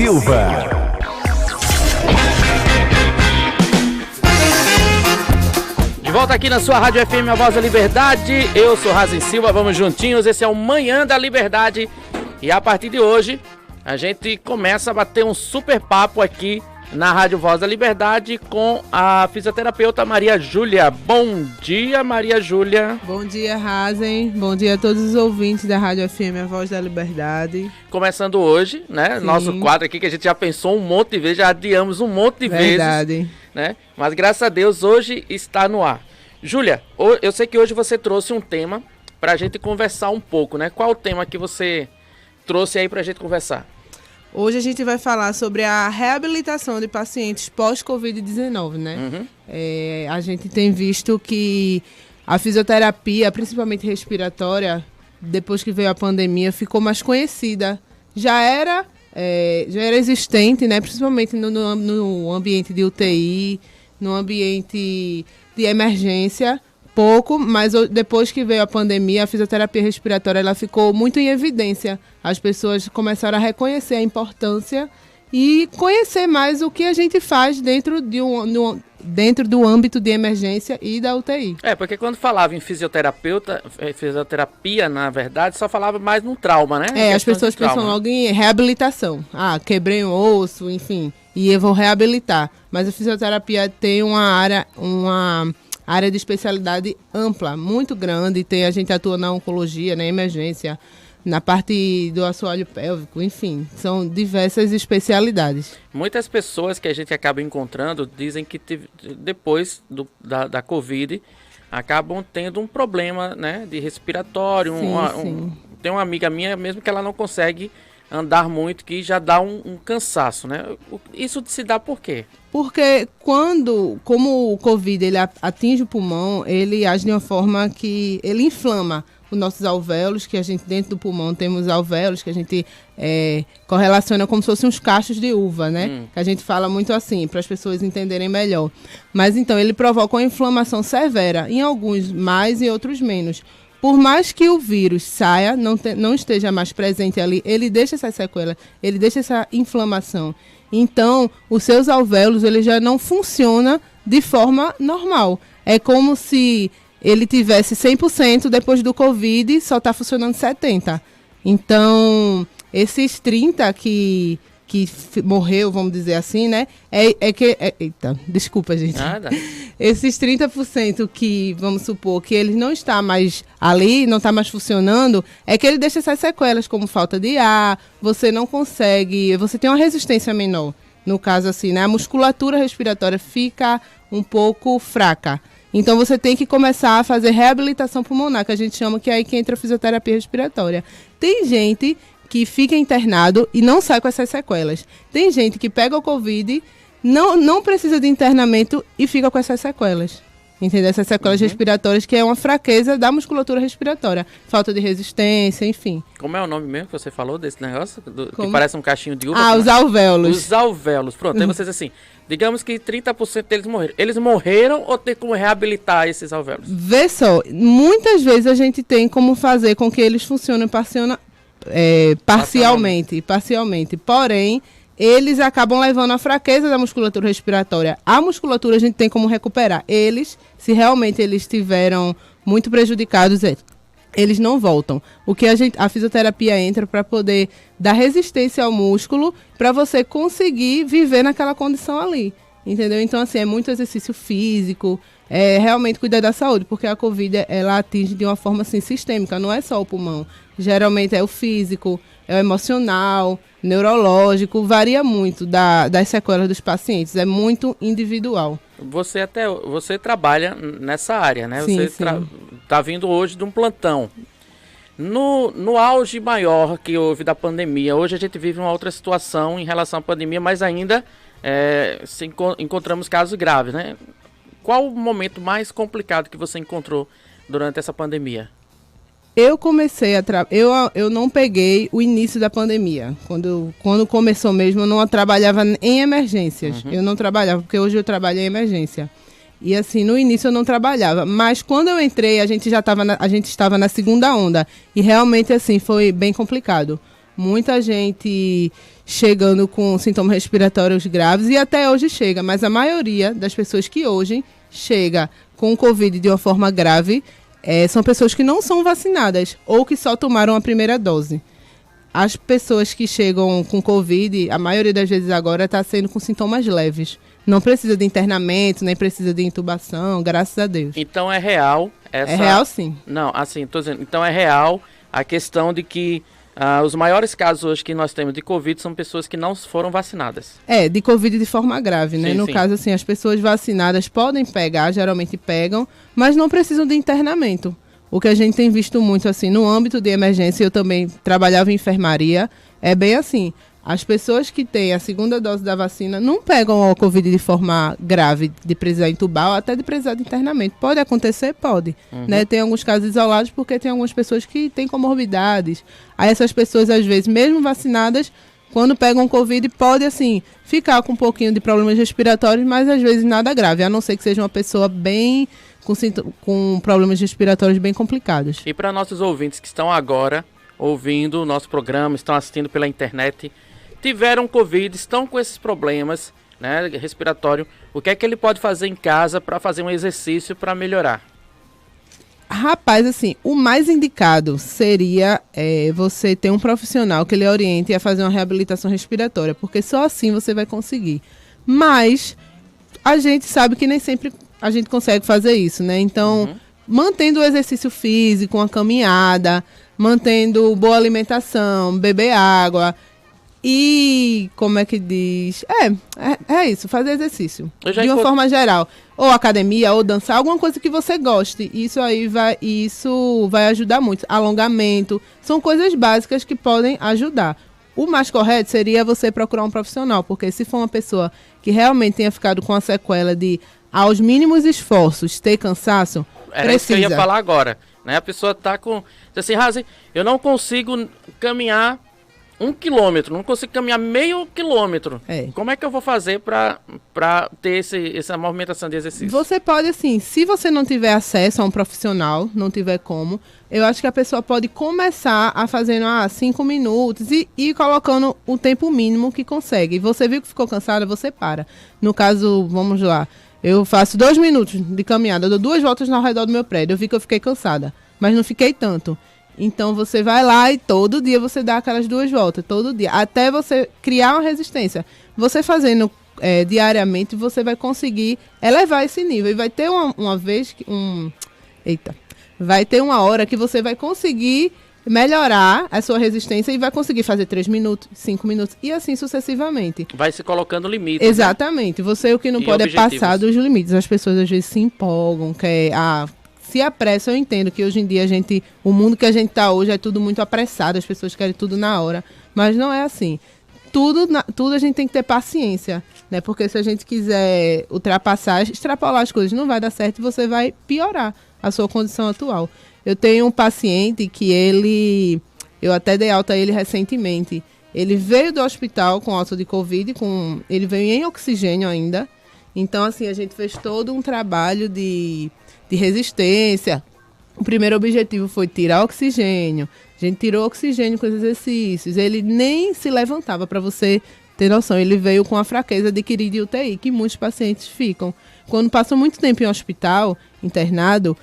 Silva. De volta aqui na sua Rádio FM, a Voz da Liberdade. Eu sou Razen Silva, vamos juntinhos. Esse é o Manhã da Liberdade. E a partir de hoje, a gente começa a bater um super papo aqui na Rádio Voz da Liberdade com a fisioterapeuta Maria Júlia. Bom dia, Maria Júlia. Bom dia, Razen. Bom dia a todos os ouvintes da Rádio FM, a Voz da Liberdade. Começando hoje, né? Sim. Nosso quadro aqui que a gente já pensou um monte de vezes, já adiamos um monte de vezes. Né? Mas graças a Deus hoje está no ar. Júlia, eu sei que hoje você trouxe um tema para a gente conversar um pouco, né? Qual o tema que você trouxe aí para a gente conversar? Hoje a gente vai falar sobre a reabilitação de pacientes pós-Covid-19, né? Uhum. A gente tem visto que a fisioterapia, principalmente respiratória, depois que veio a pandemia, ficou mais conhecida. Já era existente, né? Principalmente no ambiente de UTI, no ambiente de emergência, pouco, mas depois que veio a pandemia, a fisioterapia respiratória ela ficou muito em evidência. As pessoas começaram a reconhecer a importância e conhecer mais o que a gente faz dentro do âmbito de emergência e da UTI. Porque quando falava em fisioterapia, na verdade, só falava mais no trauma, né? As pessoas pensam logo em reabilitação. Quebrei um osso, enfim, e eu vou reabilitar. Mas a fisioterapia tem uma área de especialidade ampla, muito grande. A gente atua na oncologia, na emergência, na parte do assoalho pélvico, enfim, são diversas especialidades. Muitas pessoas que a gente acaba encontrando dizem que depois da Covid acabam tendo um problema, né, de respiratório. Sim. Tem uma amiga minha mesmo que ela não consegue andar muito, que já dá um cansaço, né? Isso se dá por quê? Porque como o Covid ele atinge o pulmão, ele age de uma forma que ele inflama os nossos alvéolos, que a gente dentro do pulmão temos alvéolos que a gente correlaciona como se fossem uns cachos de uva, né? Que a gente fala muito assim, para as pessoas entenderem melhor. Mas então ele provoca uma inflamação severa, em alguns mais e outros menos. Por mais que o vírus saia, não esteja mais presente ali, ele deixa essa sequela, ele deixa essa inflamação. Então, os seus alvéolos ele já não funcionam de forma normal. É como se ele tivesse 100%, depois do Covid, só está funcionando 70%. Então, esses 30% que morreu, vamos dizer assim, né? Eita, desculpa, gente. Nada. Esses 30% que, vamos supor, que ele não está mais ali, não está mais funcionando, é que ele deixa essas sequelas, como falta de ar, você não consegue, você tem uma resistência menor. No caso assim, né? A musculatura respiratória fica um pouco fraca. Então você tem que começar a fazer reabilitação pulmonar, que a gente chama que é aí que entra a fisioterapia respiratória. Tem gente que fica internado e não sai com essas sequelas. Tem gente que pega o Covid, não precisa de internamento e fica com essas sequelas. Entendeu? Essas sequelas respiratórias, que é uma fraqueza da musculatura respiratória. Falta de resistência, enfim. Como é o nome mesmo que você falou desse negócio? Que parece um cachinho de uva? Os alvéolos. Os alvéolos. Pronto, aí vocês assim, digamos que 30% deles morreram. Eles morreram ou tem como reabilitar esses alvéolos? Vê só, muitas vezes a gente tem como fazer com que eles funcionem parcialmente. Porém, eles acabam levando a fraqueza da musculatura respiratória. A musculatura a gente tem como recuperar. Se realmente eles estiveram muito prejudicados, eles não voltam. O que a fisioterapia entra para poder dar resistência ao músculo, para você conseguir viver naquela condição ali. Entendeu? Então, assim, é muito exercício físico, realmente cuidar da saúde, porque a Covid, ela atinge de uma forma, assim, sistêmica, não é só o pulmão. Geralmente é o físico, é o emocional, neurológico, varia muito das sequelas dos pacientes, é muito individual. Você trabalha nessa área, né? Sim, você está vindo hoje de um plantão. No auge maior que houve da pandemia, hoje a gente vive uma outra situação em relação à pandemia, mas ainda encontramos casos graves, né? Qual o momento mais complicado que você encontrou durante essa pandemia? Eu comecei eu não peguei o início da pandemia. Quando começou mesmo, eu não trabalhava em emergências. Eu não trabalhava, porque hoje eu trabalho em emergência. E assim, no início eu não trabalhava, mas quando eu entrei, a gente estava na segunda onda. E realmente assim, foi bem complicado. muita gente chegando com sintomas respiratórios graves e até hoje chega, mas a maioria das pessoas que hoje chega com o Covid de uma forma grave são pessoas que não são vacinadas ou que só tomaram a primeira dose. As pessoas que chegam com Covid, a maioria das vezes agora está sendo com sintomas leves. Não precisa de internamento, nem precisa de intubação, graças a Deus. Então é real essa... É real, sim. Não, assim, tô dizendo, então é real a questão de que os maiores casos hoje que nós temos de Covid são pessoas que não foram vacinadas. De Covid de forma grave, né? Sim, no sim. caso, assim, as pessoas vacinadas podem pegar, geralmente pegam, mas não precisam de internamento. O que a gente tem visto muito, assim, no âmbito de emergência, eu também trabalhava em enfermaria, é bem assim, as pessoas que têm a segunda dose da vacina não pegam a Covid de forma grave, de precisar entubar ou até de precisar de internamento. Pode acontecer? Pode. Né? Tem alguns casos isolados porque tem algumas pessoas que têm comorbidades. Aí essas pessoas, às vezes, mesmo vacinadas, quando pegam Covid, pode, assim, ficar com um pouquinho de problemas respiratórios, mas às vezes nada grave, a não ser que seja uma pessoa bem... com problemas respiratórios bem complicados. E para nossos ouvintes que estão agora ouvindo o nosso programa, estão assistindo pela internet, tiveram Covid, estão com esses problemas, né, respiratório, o que é que ele pode fazer em casa para fazer um exercício para melhorar? Rapaz, assim, o mais indicado seria você ter um profissional que lhe oriente a fazer uma reabilitação respiratória, porque só assim você vai conseguir. Mas a gente sabe que nem sempre a gente consegue fazer isso, né? Então, mantendo o exercício físico, uma caminhada, mantendo boa alimentação, beber água e, como é que diz? É isso, fazer exercício. De uma forma geral. Ou academia, ou dançar, alguma coisa que você goste. Isso vai ajudar muito. Alongamento, são coisas básicas que podem ajudar. O mais correto seria você procurar um profissional, porque se for uma pessoa que realmente tenha ficado com a sequela de, aos mínimos esforços, ter cansaço, era isso que eu ia falar agora, né? A pessoa tá com... Assim, Razi, eu não consigo caminhar 1 quilômetro, não consigo caminhar meio quilômetro. Como é que eu vou fazer para ter essa movimentação de exercício? Você pode, assim, se você não tiver acesso a um profissional, não tiver como, eu acho que a pessoa pode começar a fazer 5 minutos e ir colocando o tempo mínimo que consegue. Você viu que ficou cansada, você para. No caso, vamos lá, eu faço 2 minutos de caminhada, eu dou 2 voltas ao redor do meu prédio, eu vi que eu fiquei cansada, mas não fiquei tanto. Então você vai lá e todo dia você dá aquelas 2 voltas, todo dia, até você criar uma resistência. Você fazendo diariamente, você vai conseguir elevar esse nível. E vai ter vai ter uma hora que você vai conseguir melhorar a sua resistência e vai conseguir fazer 3 minutos, 5 minutos e assim sucessivamente. Vai se colocando limites. Exatamente. Né? Você o que não pode objetivos. É passar dos limites. As pessoas às vezes se empolgam, se apressa. Eu entendo que hoje em dia o mundo que a gente está hoje é tudo muito apressado, as pessoas querem tudo na hora, mas não é assim. Tudo a gente tem que ter paciência, né? Porque se a gente quiser extrapolar as coisas, não vai dar certo e você vai piorar a sua condição atual. Eu tenho um paciente que eu até dei alta a ele recentemente. Ele veio do hospital com alta de Covid, ele veio em oxigênio ainda. Então, assim, a gente fez todo um trabalho de resistência. O primeiro objetivo foi tirar oxigênio. A gente tirou oxigênio com os exercícios. Ele nem se levantava, para você ter noção. Ele veio com a fraqueza adquirida de UTI, que muitos pacientes ficam. Quando passam muito tempo em hospital, internado,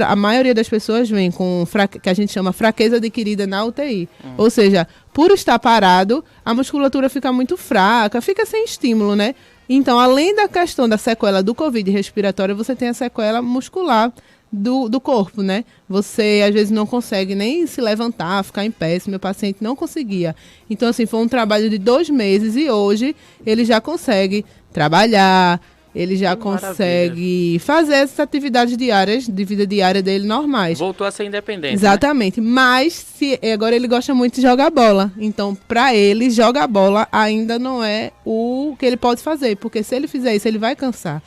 a maioria das pessoas vem com que a gente chama fraqueza adquirida na UTI. Ou seja, por estar parado, a musculatura fica muito fraca, fica sem estímulo, né? Então, além da questão da sequela do Covid respiratória, você tem a sequela muscular do corpo, né? Você, às vezes, não consegue nem se levantar, ficar em pé. Esse meu paciente não conseguia. Então, assim, foi um trabalho de 2 meses e hoje ele já consegue trabalhar, ele já consegue fazer essas atividades diárias, de vida diária dele, normais. Voltou a ser independente. Exatamente. Né? Mas agora ele gosta muito de jogar bola. Então, para ele, jogar bola ainda não é o que ele pode fazer. Porque se ele fizer isso, ele vai cansar.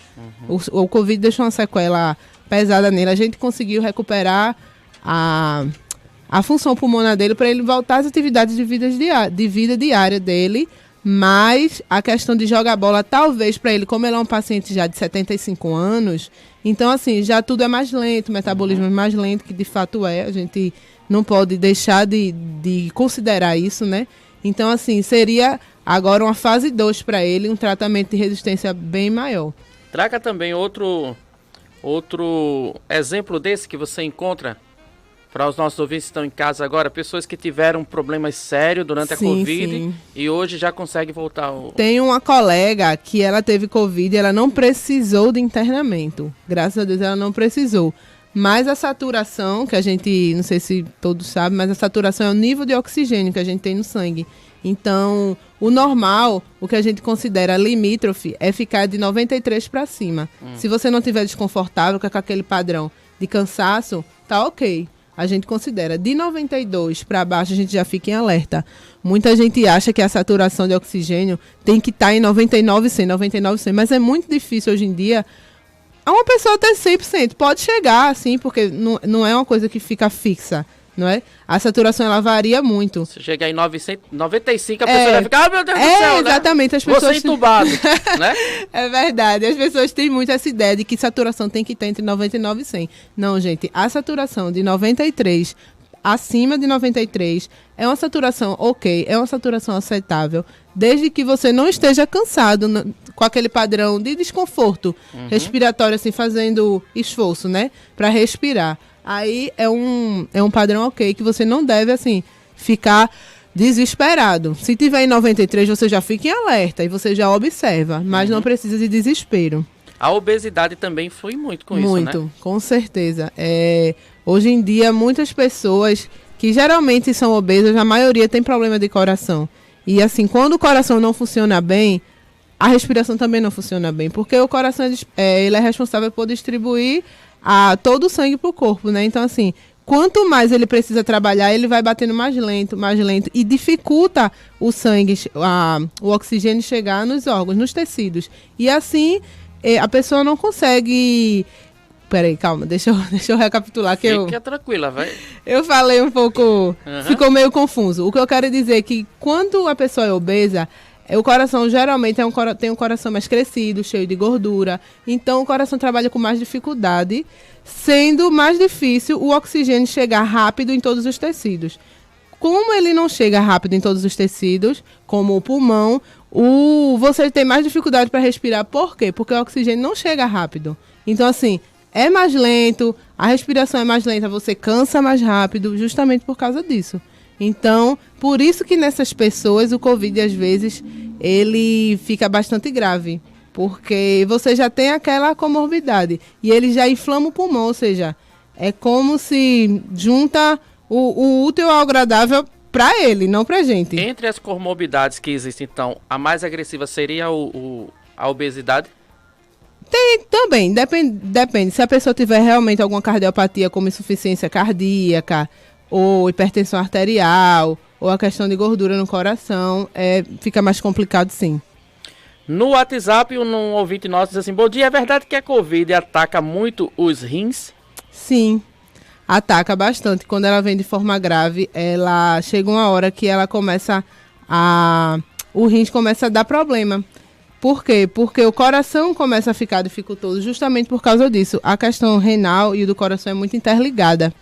O Covid deixou uma sequela pesada nele. A gente conseguiu recuperar a função pulmonar dele para ele voltar às atividades de vida diária dele. Mas a questão de jogar bola, talvez para ele, como ele é um paciente já de 75 anos, então assim, já tudo é mais lento, o metabolismo é mais lento, que de fato é. A gente não pode deixar de considerar isso, né? Então, assim, seria agora uma fase 2 para ele, um tratamento de resistência bem maior. Traga também outro exemplo desse que você encontra para os nossos ouvintes que estão em casa agora, pessoas que tiveram problemas sérios durante a Covid e hoje já conseguem voltar ao... Tem uma colega que ela teve Covid e ela não precisou de internamento. Graças a Deus ela não precisou. Mas a saturação, que a gente, não sei se todos sabem, mas a saturação é o nível de oxigênio que a gente tem no sangue. Então, o normal, o que a gente considera limítrofe, é ficar de 93 para cima. Se você não estiver desconfortável com aquele padrão de cansaço, tá ok. A gente considera de 92 para baixo, a gente já fica em alerta. Muita gente acha que a saturação de oxigênio tem que estar em 99, 100, 99, 100, mas é muito difícil hoje em dia uma pessoa ter 100%. Pode chegar, assim, porque não é uma coisa que fica fixa, não é? A saturação, ela varia muito. Se chegar em 95, a pessoa vai ficar, meu Deus do céu, exatamente, né? As pessoas... Você entubado, né? É verdade, as pessoas têm muito essa ideia de que saturação tem que ter entre 99 e 100. Não, gente, a saturação de 93, acima de 93, é uma saturação ok, é uma saturação aceitável, desde que você não esteja cansado com aquele padrão de desconforto respiratório, assim, fazendo esforço, né, para respirar. Aí é um padrão ok, que você não deve, assim, ficar desesperado. Se tiver em 93, você já fica em alerta e você já observa, mas não precisa de desespero. A obesidade também foi muito com isso, né? Muito, com certeza. Hoje em dia, muitas pessoas que geralmente são obesas, a maioria tem problema de coração. E assim, quando o coração não funciona bem, a respiração também não funciona bem, porque o coração ele é responsável por distribuir todo o sangue para o corpo, né? Então, assim, quanto mais ele precisa trabalhar, ele vai batendo mais lento, e dificulta o sangue, o oxigênio chegar nos órgãos, nos tecidos. E assim, a pessoa não consegue... Peraí, calma, deixa eu recapitular. Fica tranquila, vai. Eu falei um pouco... Ficou meio confuso. O que eu quero dizer é que quando a pessoa é obesa, o coração geralmente tem um coração mais crescido, cheio de gordura. Então, o coração trabalha com mais dificuldade, sendo mais difícil o oxigênio chegar rápido em todos os tecidos. Como ele não chega rápido em todos os tecidos, como o pulmão, você tem mais dificuldade para respirar. Por quê? Porque o oxigênio não chega rápido. Então, assim, é mais lento, a respiração é mais lenta, você cansa mais rápido, justamente por causa disso. Então, por isso que nessas pessoas o Covid, às vezes, ele fica bastante grave. Porque você já tem aquela comorbidade e ele já inflama o pulmão, ou seja, é como se junta o útil ao agradável para ele, não para gente. Entre as comorbidades que existem, então, a mais agressiva seria a obesidade? Tem também, depende. Se a pessoa tiver realmente alguma cardiopatia, como insuficiência cardíaca, ou hipertensão arterial, ou a questão de gordura no coração, fica mais complicado, sim. No WhatsApp, um ouvinte nosso diz assim: bom dia, é verdade que a Covid ataca muito os rins? Sim, ataca bastante. Quando ela vem de forma grave, ela chega uma hora que ela começa o rins começa a dar problema. Por quê? Porque o coração começa a ficar dificultoso justamente por causa disso. A questão renal e do coração é muito interligada.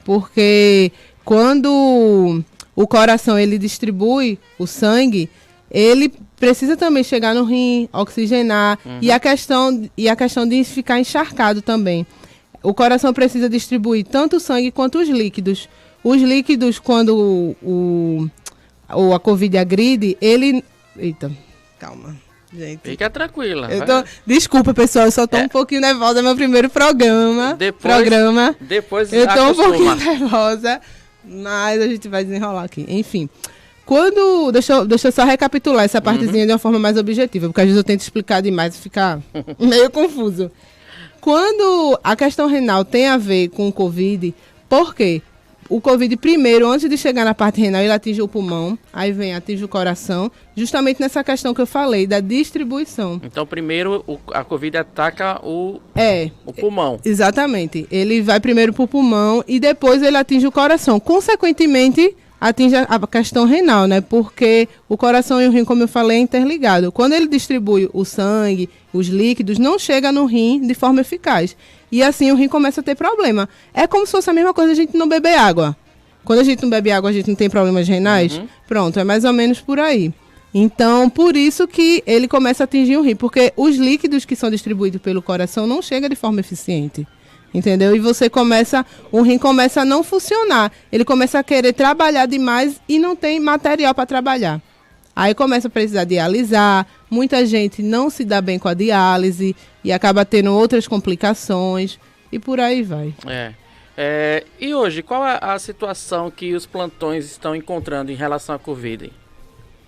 Porque quando o coração ele distribui o sangue, ele precisa também chegar no rim, oxigenar, e a questão de ficar encharcado também. O coração precisa distribuir tanto o sangue quanto os líquidos. Os líquidos, quando a Covid agride, ele... Eita, calma, gente. Fica tranquila. Desculpa, pessoal, eu só tô um pouquinho nervosa, é meu primeiro programa. Depois eu tô um pouquinho nervosa, mas a gente vai desenrolar aqui. Enfim, deixa eu só recapitular essa partezinha de uma forma mais objetiva, porque às vezes eu tento explicar demais e ficar meio confuso. Quando a questão renal tem a ver com o Covid, por quê? O Covid, primeiro, antes de chegar na parte renal, ele atinge o pulmão, aí atinge o coração, justamente nessa questão que eu falei, da distribuição. Então, primeiro, a Covid ataca o pulmão. Exatamente. Ele vai primeiro para o pulmão e depois ele atinge o coração. Consequentemente, atinge a questão renal, né? Porque o coração e o rim, como eu falei, é interligado. Quando ele distribui o sangue, os líquidos, não chega no rim de forma eficaz. E assim o rim começa a ter problema. É como se fosse a mesma coisa a gente não beber água. Quando a gente não bebe água, a gente não tem problemas renais? Pronto, é mais ou menos por aí. Então, por isso que ele começa a atingir o rim, porque os líquidos que são distribuídos pelo coração não chegam de forma eficiente. Entendeu? E o rim começa a não funcionar. Ele começa a querer trabalhar demais e não tem material para trabalhar. Aí começa a precisar dialisar, muita gente não se dá bem com a diálise e acaba tendo outras complicações e por aí vai. E hoje, qual é a situação que os plantões estão encontrando em relação à Covid?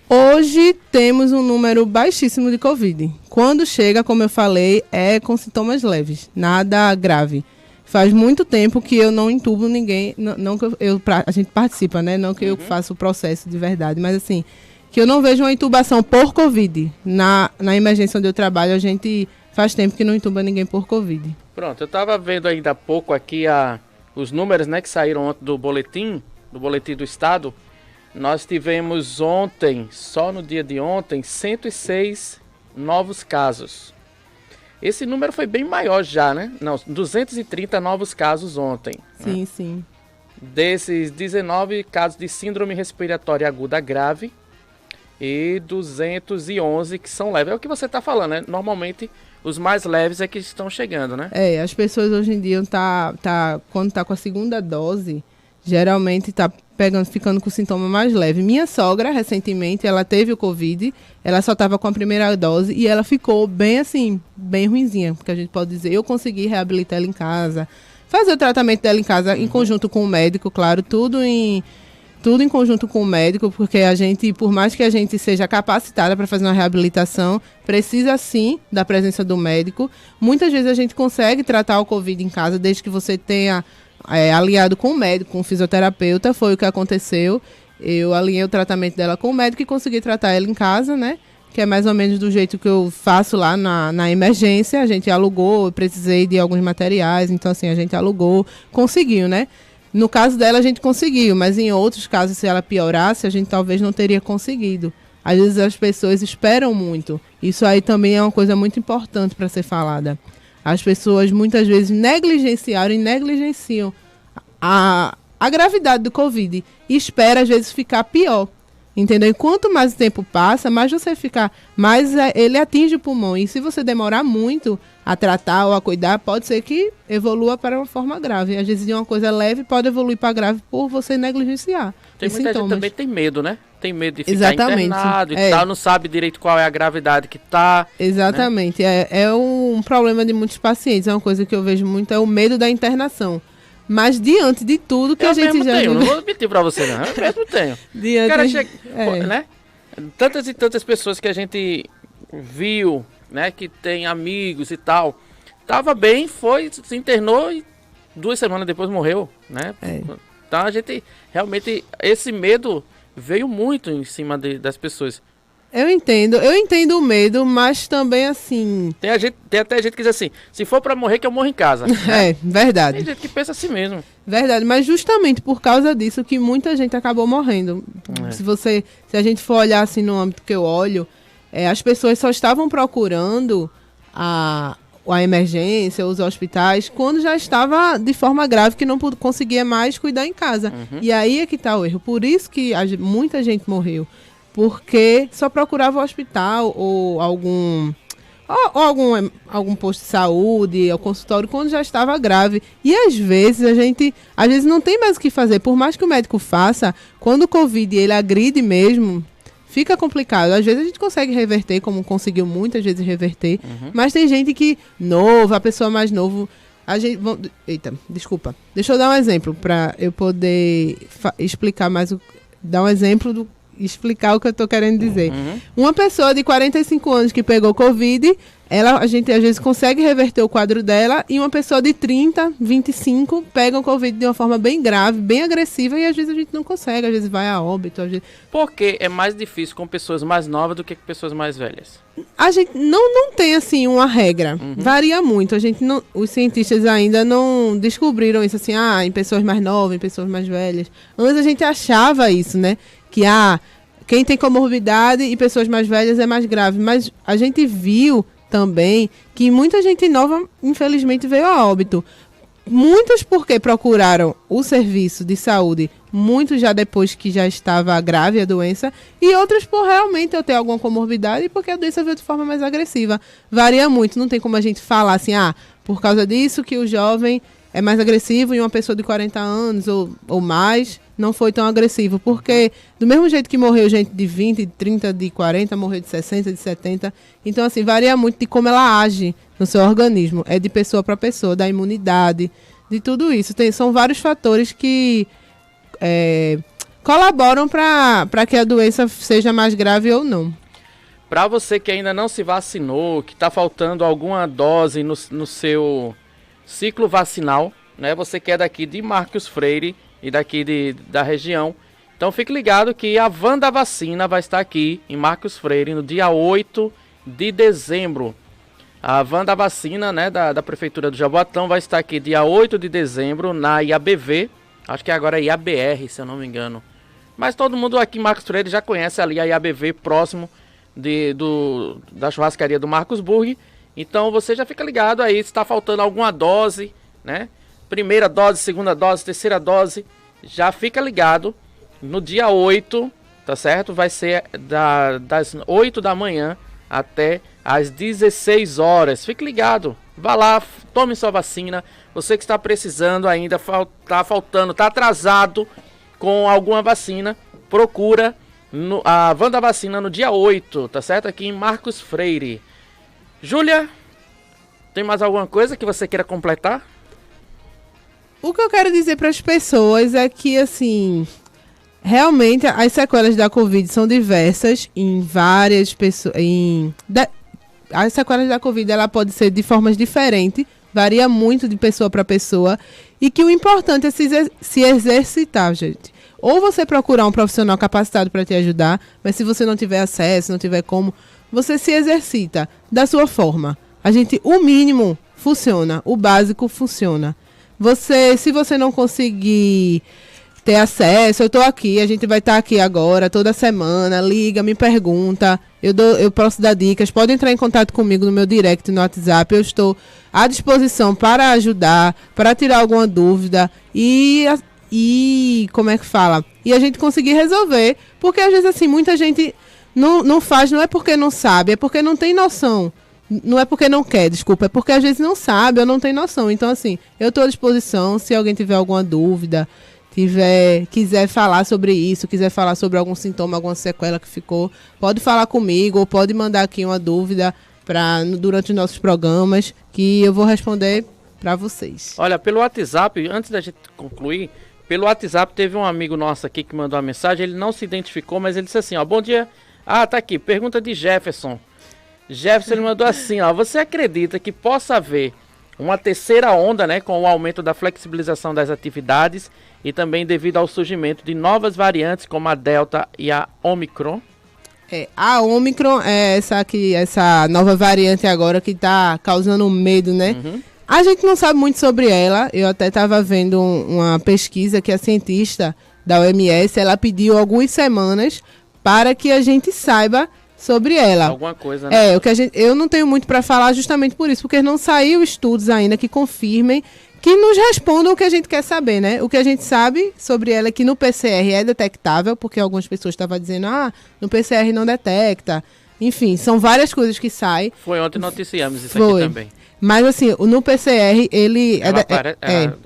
Hoje temos um número baixíssimo de Covid. Quando chega, como eu falei, é com sintomas leves, nada grave. Faz muito tempo que eu não entubo ninguém, não que a gente participa, né? Não que eu faça o processo de verdade, mas assim, que eu não vejo uma intubação por Covid. Na emergência onde eu trabalho, a gente faz tempo que não intuba ninguém por Covid. Pronto, eu estava vendo ainda há pouco aqui os números, né, que saíram ontem do boletim do Estado. Nós tivemos ontem, só no dia de ontem, 106 novos casos. Esse número foi bem maior já, né? Não, 230 novos casos ontem. Sim, né? Sim. Desses 19 casos de síndrome respiratória aguda grave e 211 que são leves. É o que você está falando, né? Normalmente os mais leves é que estão chegando, né? As pessoas hoje em dia quando tá com a segunda dose, geralmente tá ficando com sintoma mais leve. Minha sogra, recentemente, ela teve o Covid, ela só estava com a primeira dose e ela ficou bem assim, bem ruinzinha, porque a gente pode dizer, eu consegui reabilitar ela em casa, fazer o tratamento dela em casa em conjunto com o médico, claro, tudo em conjunto com o médico, porque a gente, por mais que a gente seja capacitada para fazer uma reabilitação, precisa sim da presença do médico. Muitas vezes a gente consegue tratar o Covid em casa, desde que você tenha aliado com o médico, com o fisioterapeuta, foi o que aconteceu. Eu alinhei o tratamento dela com o médico e consegui tratar ela em casa, né? Que é mais ou menos do jeito que eu faço lá na emergência. A gente alugou, eu precisei de alguns materiais, então assim, a gente alugou, conseguiu, né? No caso dela a gente conseguiu, mas em outros casos, se ela piorasse, a gente talvez não teria conseguido. Às vezes as pessoas esperam muito. Isso aí também é uma coisa muito importante para ser falada. As pessoas muitas vezes negligenciam a gravidade do Covid e espera às vezes ficar pior. Entendeu? E quanto mais o tempo passa, mais você fica, mais ele atinge o pulmão. E se você demorar muito a tratar ou a cuidar, pode ser que evolua para uma forma grave. Às vezes de uma coisa leve pode evoluir para grave por você negligenciar. Tem muita gente também tem medo, né? Tem medo de ficar Exatamente. internado e tal, não sabe direito qual é a gravidade que tá. Exatamente. Né? É um problema de muitos pacientes. É uma coisa que eu vejo muito, é o medo da internação. Mas diante de tudo que a gente já... Não vou mentir pra você, não. Eu mesmo tenho. Né? Tantas e tantas pessoas que a gente viu, né? Que tem amigos e tal. Tava bem, se internou e 2 semanas depois morreu, né? Então a gente, realmente, esse medo veio muito em cima das pessoas. Eu entendo o medo, mas também assim... Tem até gente que diz assim, se for pra morrer, que eu morro em casa. Né? Verdade. Tem gente que pensa assim mesmo. Verdade, mas justamente por causa disso que muita gente acabou morrendo. Se a gente for olhar assim no âmbito que eu olho, as pessoas só estavam procurando a emergência, os hospitais, quando já estava de forma grave, que não conseguia mais cuidar em casa. E aí é que está o erro. Por isso que muita gente morreu. Porque só procurava o hospital ou algum posto de saúde, ou consultório, quando já estava grave. E às vezes a gente não tem mais o que fazer. Por mais que o médico faça, quando o Covid ele agride mesmo, fica complicado. Às vezes a gente consegue reverter, como conseguiu muitas vezes reverter. Mas tem gente que, a pessoa mais novo... Eita, desculpa. Deixa eu dar um exemplo para eu poder explicar mais. Dar um exemplo explicar o que eu estou querendo dizer. Uma pessoa de 45 anos que pegou Covid, a gente às vezes consegue reverter o quadro dela, e uma pessoa de 30, 25 pega o Covid de uma forma bem grave, bem agressiva, e às vezes a gente não consegue, às vezes vai a óbito. Porque é mais difícil com pessoas mais novas do que com pessoas mais velhas? A gente não tem assim uma regra, varia muito. Os cientistas ainda não descobriram isso assim, em pessoas mais novas, em pessoas mais velhas. Antes a gente achava isso, né? Que quem tem comorbidade e pessoas mais velhas é mais grave. Mas a gente viu também que muita gente nova, infelizmente, veio a óbito. Muitas porque procuraram o serviço de saúde muitos já depois que já estava grave a doença, e outros por realmente eu ter alguma comorbidade e porque a doença veio de forma mais agressiva. Varia muito, não tem como a gente falar assim, por causa disso que o jovem é mais agressivo e uma pessoa de 40 anos ou mais não foi tão agressivo, porque do mesmo jeito que morreu gente de 20, de 30, de 40, morreu de 60, de 70, então assim, varia muito de como ela age no seu organismo, é de pessoa para pessoa, da imunidade, de tudo isso. São vários fatores que colaboram para que a doença seja mais grave ou não. Para você que ainda não se vacinou, que está faltando alguma dose no seu ciclo vacinal, né? Você que é daqui de Marcos Freire e daqui da região, então fique ligado que a Van da Vacina vai estar aqui em Marcos Freire no dia 8 de dezembro. A Van da Vacina, né, da Prefeitura do Jaboatão vai estar aqui dia 8 de dezembro na IABV, acho que agora é IABR, se eu não me engano. Mas todo mundo aqui em Marcos Freire já conhece ali a IABV, próximo da churrascaria do Marcos Burg. Então você já fica ligado aí, se está faltando alguma dose, né? Primeira dose, segunda dose, terceira dose, já fica ligado. No dia 8, tá certo? Vai ser das 8 da manhã até às 16 horas. Fique ligado, vá lá, tome sua vacina. Você que está precisando ainda, está faltando, está atrasado com alguma vacina, procura a Van da Vacina no dia 8, tá certo? Aqui em Marcos Freire. Júlia, tem mais alguma coisa que você queira completar? O que eu quero dizer para as pessoas é que, assim, realmente as sequelas da Covid são diversas em várias pessoas. As sequelas da Covid ela pode ser de formas diferentes, varia muito de pessoa para pessoa, e que o importante é se exercitar, gente. Ou você procurar um profissional capacitado para te ajudar, mas se você não tiver acesso, não tiver como, você se exercita da sua forma. O mínimo funciona, o básico funciona. Se você não conseguir ter acesso, eu estou aqui, a gente vai estar aqui agora, toda semana, liga, me pergunta, eu posso dar dicas, pode entrar em contato comigo no meu direct, no WhatsApp, eu estou à disposição para ajudar, para tirar alguma dúvida e como é que fala? E a gente conseguir resolver, porque às vezes assim, muita gente não faz, não é porque não sabe, é porque não tem noção. Não é porque não quer, desculpa, é porque às vezes não sabe ou não tem noção. Então, assim, eu estou à disposição, se alguém tiver alguma dúvida, quiser falar sobre isso, quiser falar sobre algum sintoma, alguma sequela que ficou, pode falar comigo ou pode mandar aqui uma dúvida durante os nossos programas, que eu vou responder para vocês. Olha, pelo WhatsApp, antes da gente concluir, pelo WhatsApp teve um amigo nosso aqui que mandou uma mensagem, ele não se identificou, mas ele disse assim, bom dia, tá aqui, pergunta de Jefferson. Jefferson ele mandou assim, você acredita que possa haver uma terceira onda, né, com o aumento da flexibilização das atividades e também devido ao surgimento de novas variantes como a Delta e a Omicron? A Omicron é essa nova variante agora que está causando medo, né? Uhum. A gente não sabe muito sobre ela, eu até estava vendo uma pesquisa que a cientista da OMS, ela pediu algumas semanas para que a gente saiba sobre ela. Alguma coisa, né? Eu não tenho muito para falar justamente por isso, porque não saiu estudos ainda que confirmem, que nos respondam o que a gente quer saber, né? O que a gente sabe sobre ela é que no PCR é detectável, porque algumas pessoas estavam dizendo, no PCR não detecta. Enfim, são várias coisas que saem. Foi ontem noticiamos isso aqui também. Mas assim, no PCR ele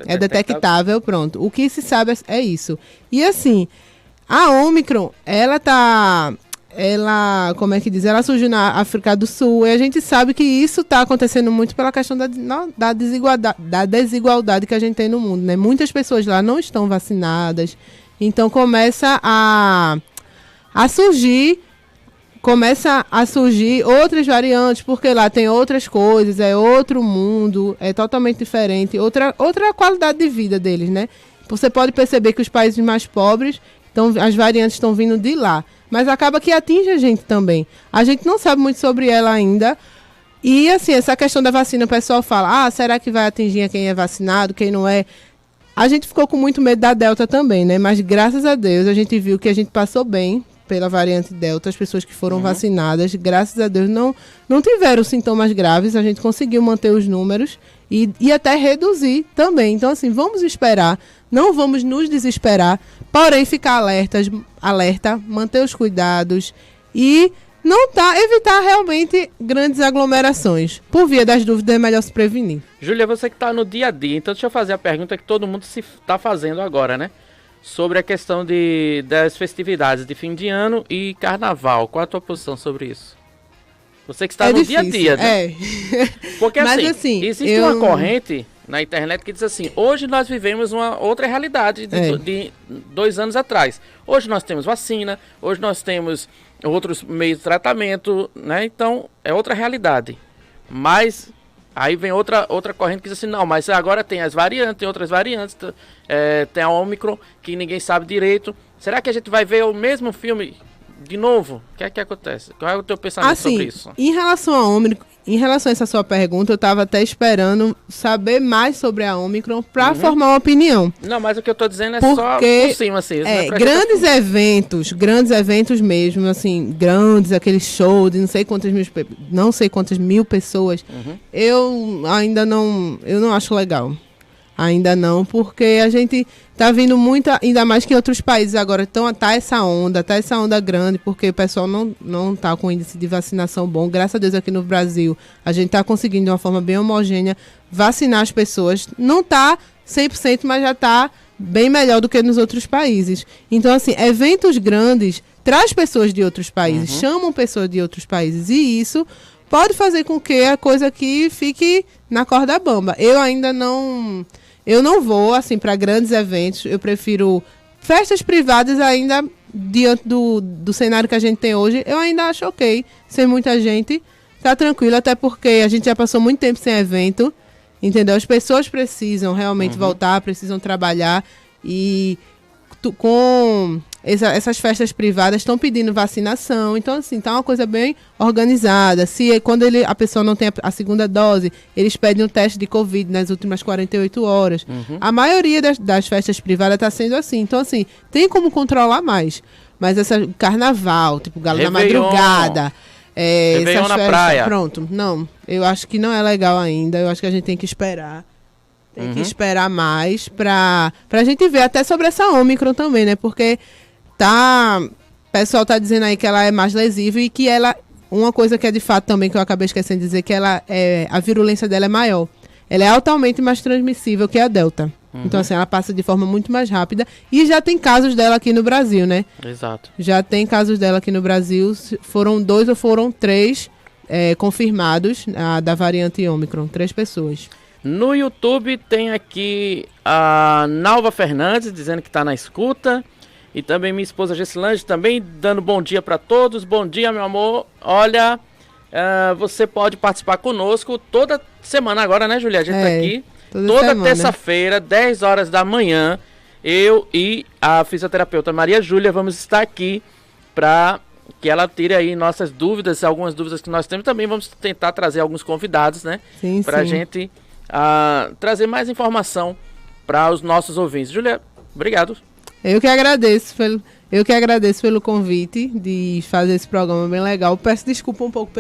é detectável, pronto. O que se sabe é isso. E assim, a Omicron, ela como é que diz? Ela surgiu na África do Sul e a gente sabe que isso está acontecendo muito pela questão da desigualdade que a gente tem no mundo, né? Muitas pessoas lá não estão vacinadas, então começa a surgir outras variantes, porque lá tem outras coisas, é outro mundo, é totalmente diferente, outra qualidade de vida deles, né? Você pode perceber que os países mais pobres, as variantes estão vindo de lá. Mas acaba que atinge a gente também. A gente não sabe muito sobre ela ainda. E, assim, essa questão da vacina, o pessoal fala, será que vai atingir quem é vacinado, quem não é? A gente ficou com muito medo da Delta também, né? Mas, graças a Deus, a gente viu que a gente passou bem pela variante Delta. As pessoas que foram vacinadas, graças a Deus, não tiveram sintomas graves. A gente conseguiu manter os números e até reduzir também. Então, assim, vamos esperar. Não vamos nos desesperar, Porém, ficar alerta, manter os cuidados e evitar realmente grandes aglomerações. Por via das dúvidas, é melhor se prevenir. Júlia, você que está no dia a dia, então deixa eu fazer a pergunta que todo mundo se está fazendo agora, né? Sobre a questão das festividades de fim de ano e carnaval. Qual a tua posição sobre isso? Você que está no difícil, dia a dia, né? Porque assim, existe uma corrente na internet que diz assim, hoje nós vivemos uma outra realidade de 2 anos atrás. Hoje nós temos vacina, hoje nós temos outros meios de tratamento, né? Então, é outra realidade. Mas aí vem outra corrente que diz assim, não, mas agora tem as variantes, tem outras variantes, tem a Ômicron, que ninguém sabe direito. Será que a gente vai ver o mesmo filme de novo? O que é que acontece? Qual é o teu pensamento sobre isso? Em relação a Ômicron, em relação a essa sua pergunta, eu estava até esperando saber mais sobre a Ômicron para formar uma opinião. Não, mas o que eu estou dizendo é só por cima, assim. Grandes eventos mesmo, assim, aqueles shows de não sei quantas mil pessoas, eu não acho legal. Ainda não, porque a gente tá vindo muito, ainda mais que em outros países agora, tá essa onda grande, porque o pessoal não tá com índice de vacinação bom. Graças a Deus aqui no Brasil, a gente tá conseguindo de uma forma bem homogênea vacinar as pessoas. Não tá 100%, mas já tá bem melhor do que nos outros países. Então, assim, eventos grandes traz pessoas de outros países, chamam pessoas de outros países, e isso pode fazer com que a coisa aqui fique na corda bamba. Eu não vou, assim, para grandes eventos. Eu prefiro festas privadas ainda, diante do cenário que a gente tem hoje. Eu ainda acho ok, sem muita gente. Tá tranquilo, até porque a gente já passou muito tempo sem evento, entendeu? As pessoas precisam realmente voltar, precisam trabalhar. E com essas festas privadas estão pedindo vacinação. Então, assim, tá uma coisa bem organizada. Quando a pessoa não tem a segunda dose, eles pedem um teste de Covid nas últimas 48 horas. A maioria das festas privadas está sendo assim. Então, assim, tem como controlar mais. Mas carnaval, tipo Galo na Madrugada, essas festas, praia. Pronto. Não, eu acho que não é legal ainda. Eu acho que a gente tem que esperar. Tem que esperar mais pra gente ver até sobre essa Ômicron também, né? Porque o pessoal tá dizendo aí que ela é mais lesiva e que uma coisa que é de fato também, que eu acabei esquecendo de dizer, que a virulência dela é maior. Ela é altamente mais transmissível que a Delta. Então, assim, ela passa de forma muito mais rápida. E já tem casos dela aqui no Brasil, né? Exato. Já tem casos dela aqui no Brasil. Foram 2 ou foram 3 confirmados da variante Ômicron. 3 pessoas. No YouTube tem aqui a Nalva Fernandes dizendo que está na escuta. E também minha esposa Gessilândia também dando bom dia para todos. Bom dia, meu amor. Olha, você pode participar conosco toda semana agora, né, Julia? A gente tá aqui toda terça-feira, 10 horas da manhã. Eu e a fisioterapeuta Maria Júlia vamos estar aqui para que ela tire aí nossas dúvidas, algumas dúvidas que nós temos. Também vamos tentar trazer alguns convidados, né? Sim, para a gente trazer mais informação para os nossos ouvintes. Júlia, obrigado. Eu que agradeço pelo convite de fazer esse programa bem legal. Peço desculpa um pouco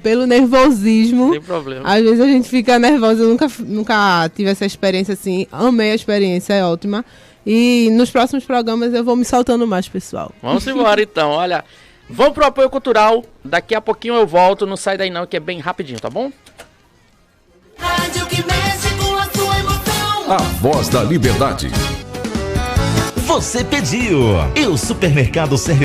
pelo nervosismo. Sem problema. Às vezes a gente fica nervosa. Eu nunca tive essa experiência assim. Amei a experiência, é ótima. E nos próximos programas eu vou me soltando mais, pessoal. Vamos embora então. Olha, vamos pro apoio cultural. Daqui a pouquinho eu volto. Não sai daí não, que é bem rapidinho, tá bom? Rádio que mexe com a sua emoção. A Voz da Liberdade. Você pediu. E o Supermercado Serve